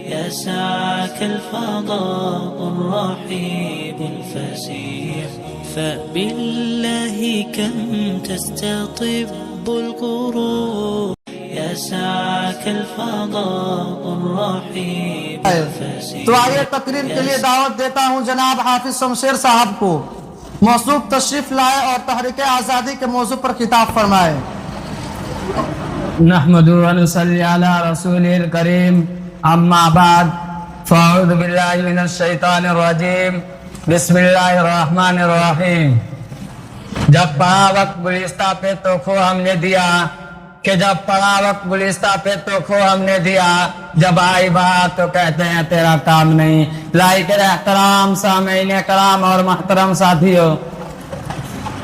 يسعك الفضاء الرحيب الفسيح فبالله كم تستطب القروح يسعك الفضاء الرحيب الفسيح. تو آئیے تقریر کے لیے دعوت دیتا ہوں جناب حافظ شمشیر صاحب کو، موصوف تشریف لائے اور تحریک آزادی کے موضوع پر خطاب فرمائے. نحمد و نصلی علی رسول الکریم، اما بعد فاعوذ باللہ من الشیطان الرجیم، بسم اللہ الرحمن الرحیم. جب پڑا وقت گلستہ پہ تو کھو ہم نے دیا، کہ جب پڑا وقت گلستہ پہ تو کھو ہم نے دیا، جب آئی بات تو کہتے ہیں تیرا کام نہیں. لائق احترام سامعین کرام اور محترم ساتھیو،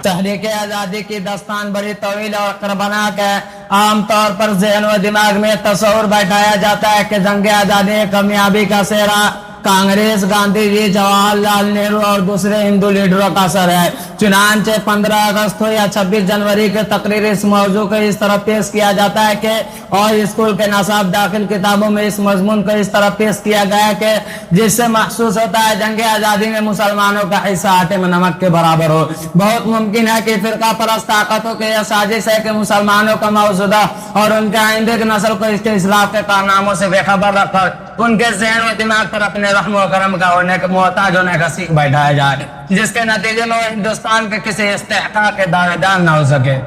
تحریک آزادی کی داستان بڑی طویل اور کربناک ہے. عام طور پر ذہن و دماغ میں تصور بیٹھایا جاتا ہے کہ جنگ آزادی کامیابی کا سہرا کانگریس، گاندھی جی، جواہر لال نہرو اور دوسرے ہندو لیڈروں کا سر ہے. چنانچہ 15 اگست ہو یا 26 جنوری کے تقریر اس موضوع کو اس طرح پیش کیا جاتا ہے کہ اور اسکول کے نصاب داخل کتابوں میں اس مضمون کو اس طرح پیش کیا گیا ہے کہ جس سے محسوس ہوتا ہے جنگ آزادی میں مسلمانوں کا حصہ آٹے میں نمک کے برابر ہو. بہت ممکن ہے کہ فرقہ پرست طاقتوں کے یہ سازش ہے کہ مسلمانوں کا موجودہ اور ان کے آئندے کی نسل کو اس کے اصلاح کے کارناموں سے بے خبر رکھ کر ان کے ذہن و دماغ پر اپنے رحم و کرم کا ہونے کے محتاج ہونے کا سیکھ بیٹھایا جائے، جس کے نتیجے میں وہ ہندوستان کے کسی استحقاق کے دعوے دار نہ ہو سکے.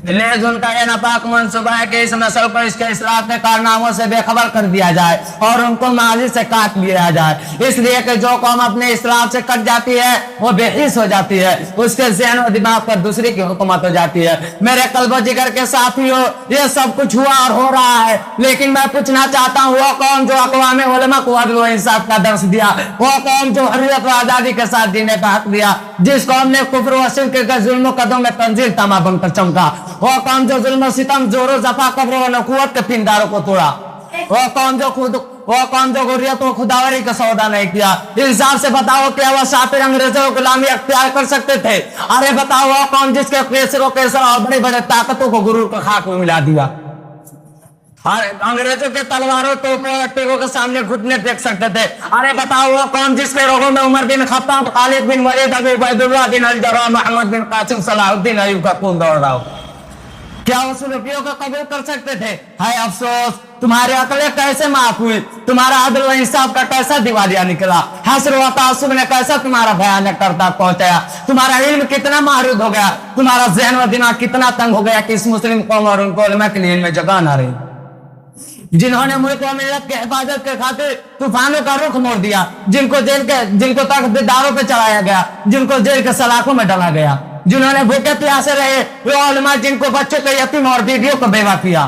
لیکن ان کا یہ ناپاک منصوبہ ہے کہ اس نسل کو اس کے اصلاح کے کارناموں سے بے خبر کر دیا جائے اور ان کو ماضی سے کاٹ لیا جائے، اس لیے کہ جو قوم اپنے اصلاح سے کٹ جاتی ہے وہ بے حس ہو جاتی ہے، اس کے ذہن و دماغ پر دوسری کی حکومت ہو جاتی ہے. میرے قلب و جگر کے ساتھیوں، یہ سب کچھ ہوا اور ہو رہا ہے، لیکن میں پوچھنا چاہتا ہوں وہ قوم جو اقوام علماء کو عدل و انصاف کا درس دیا، وہ قوم جو حریت و آزادی کے ساتھ جینے کا حق دیا، جس قوم نے کفر و شرک کے ظلم و قدم میں تنزیل تما بن کر چمکا، وہ قوم جو ظلم و ستم، زور و زفا، قبر و نخوت کے پینداروں کو توڑا، وہ قوم جو غریت و خداوری کا سودا نہیں کیا. انصاف سے بتاؤ کیا وہ شاطر انگریزوں کو غلامی اختیار کر سکتے تھے؟ ارے بتاؤ وہ قوم جس کے کیسر و کیسر اور بڑے بڑے طاقتوں کو غرور کو خاک میں ملا دیا. انگریزوں کے تلواروں توپوں اور ٹیگوں کے سامنے گھٹنے ٹیک سکتے تھے. ارے بتاؤ وہ قوم جس کے روحوں میں عمر بن خطاب، خالد بن ولید، ابی عبید اللہ بن الجراح، محمد بن قاسم، صلاح الدین ایوب کا خون دوڑ رہا ہو، کیا وہ سلوکیوں کو قبول کر سکتے تھے؟ ہائے افسوس، تمہاری عقلیں کیسے معاف ہوئی، تمہارا عدل و انصاف کا کیسا دیوالیہ نکلا، حسر و تعصب نے کیسا تمہارا بھیانک کرتا پہنچایا، تمہارا علم کتنا محدود ہو گیا، تمہارا ذہن و دماغ کتنا تنگ ہو گیا کہ اس مسلم قوم اور ان کو علماء کے لیے ان میں جگہ نہ رہی، جنہوں نے ملک و ملت کے حفاظت کے خاطر طوفانوں کا رخ موڑ دیا، جن کو تخت داروں پہ چڑھایا گیا، جن کو جیل کے سلاخوں میں ڈالا گیا، جنہوں نے بھوکے پیاسے رہے، وہ علماء جن کو بچوں کے یتیم اور بیویوں کو بیوہ کیا،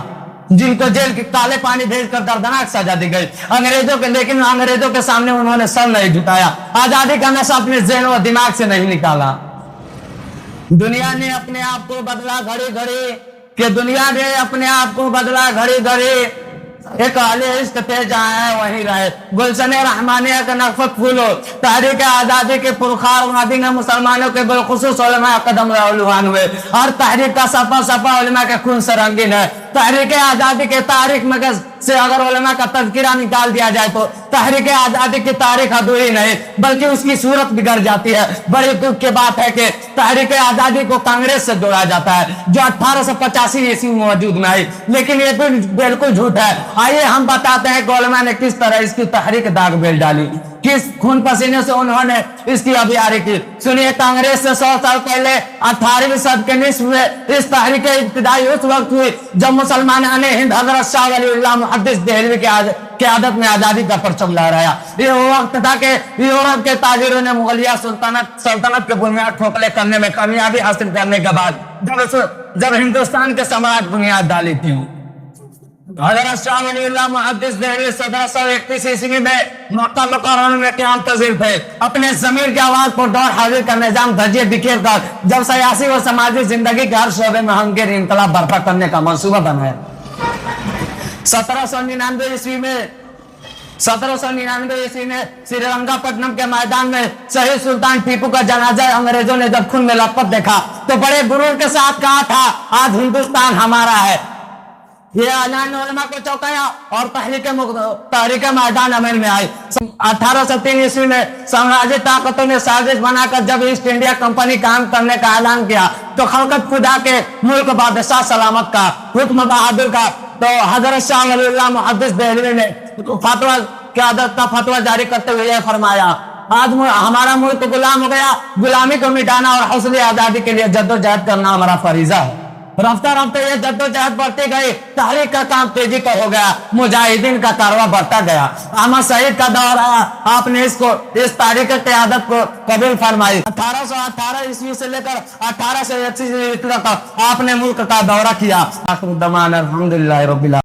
جن کو جیل کے کالے پانی بھیج کر دردناک سزا دی گئی، لیکن انگریزوں کے سامنے انہوں نے سر نہیں جھکایا، آزادی کا نشہ اپنے ذہن و دماغ سے نہیں نکالا. دنیا نے اپنے آپ کو بدلا گھڑی گھڑی، ایک اہل عشق تھے جہاں ہے وہیں رہے، گلشن رحمانیہ کا نغفت پھولو، تحریک آزادی کے پرخار وادی میں مسلمانوں کے بالخصوص علماء قدم رولوان ہوئے، اور تحریک کا صفحہ علماء کے خون سے رنگین ہے. تحریک آزادی کے تاریخ میں سے اگر علماء کا تذکرہ نکال دیا جائے تو تحریک آزادی کی تاریخ ادھوری نہیں بلکہ اس کی صورت بگڑ جاتی ہے. بڑی دکھ کی بات ہے کہ تحریک آزادی کو کانگریس سے جوڑا جاتا ہے جو 1885 عیسوی میں وجود میں آئی، لیکن یہ بالکل جھوٹ ہے. آئیے ہم بتاتے ہیں کہ علماء نے کس طرح اس کی تحریک داغ بیل ڈالی، کس خون پسینے سے انہوں نے اس کی ابیاری کی. سنیے، کانگریس سے 100 سال پہلے 18ویں صدی کے نصف میں اس تحریک ابتدائی اس وقت ہوئی جب مسلمانان ہند حضرت شاہ ولی اللہ محدث دہلوی کی قیادت میں آزادی کا پرچم لہرایا. یہ وہ وقت تھا کہ یورپ کے تاجروں نے مغلیہ سلطنت کے بنیاد ٹھوکرے کرنے میں کامیابی حاصل کرنے کے بعد جب ہندوستان کے سمراج بنیاد ڈالی تھی. حضرت شاہ ولی اللہ محدث دہلوی 1731 عیسوی میں مکہ مکرمہ میں قیام پذیر تھے. اپنے ضمیر کی آواز پر دور حاضر کا نظام دھجیہ بکھیر کر جب سیاسی و سماجی زندگی کے ہر شعبے میں ہنگیر انقلاب برپا کرنے کا منصوبہ بنایا. 1799 عیسوی میں سری رنگا پٹنم کے میدان میں شہید سلطان ٹیپو کا جنازہ انگریزوں نے جب خون میں لطپت دیکھا تو بڑے غرور کے ساتھ کہا تھا، آج ہندوستان ہمارا ہے. یہ اعلان علماء کو چونکایا اور تحریک میدان عمل میں آئی 1803 عیسوی میں سامراجی طاقتوں نے سازش بنا کر جب ایسٹ انڈیا کمپنی کام کرنے کا اعلان کیا تو خلقت خدا کے ملک بادشاہ سلامت کا حکم بہادر کا تو حضرت شاہ ولی اللہ محدث دہلوی نے فتویٰ قیادت کا فتویٰ جاری کرتے ہوئے یہ فرمایا آج ہمارا ملک غلام ہو گیا، غلامی کو مٹانا اور حوصلے آزادی کے لیے جدوجہد کرنا ہمارا فریضہ ہے۔ رفتہ رفتہ یہ جدوجہد بڑھتی گئی، تحریک کا کام تیزی کا ہو گیا، مجاہدین کا کارواں بڑھتا گیا۔ احمد سعید کا دور آیا، آپ نے اس تاریخ قیادت کو قبول فرمائی۔ 1818 عیسوی سے لے کر 1881 عیسوی تک آپ نے ملک کا دورہ کیا۔ آخر الدمان الحمدللہ رب العالمین۔